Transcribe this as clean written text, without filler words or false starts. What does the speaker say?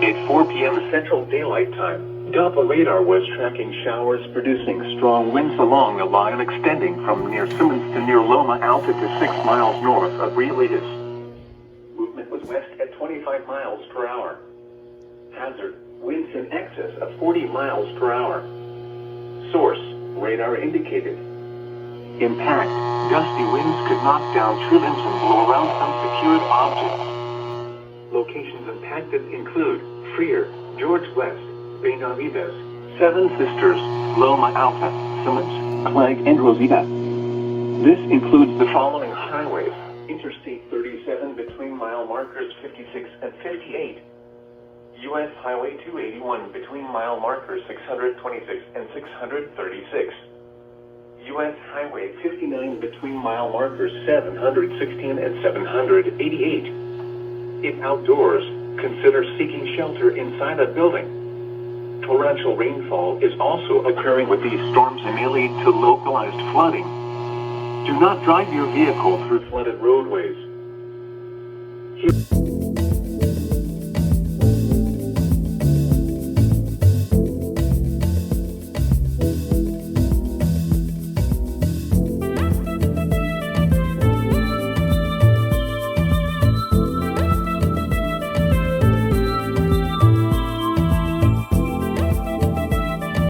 At 4 p.m. Central Daylight Time, Doppler radar was tracking showers producing strong winds along a line extending from near Simmons to near Loma Alta to 6 miles north of Realitos. Movement was west at 25 miles per hour. Hazard, winds in excess of 40 miles per hour. Source, radar indicated. Impact, gusty winds could knock down tree limbs and blow around unsecured objects. Locations impacted include Freer, George West, Benavides, Seven Sisters, Loma Alta, Simmons, Clegg and Rosita. This includes the following highways: Interstate 37 between mile markers 56 and 58. U.S. Highway 281 between mile markers 626 and 636. U.S. Highway 59 between mile markers 716 and 788. If outdoors, consider seeking shelter inside a building. Torrential rainfall is also occurring with these storms and may lead to localized flooding. Do not drive your vehicle through flooded roadways.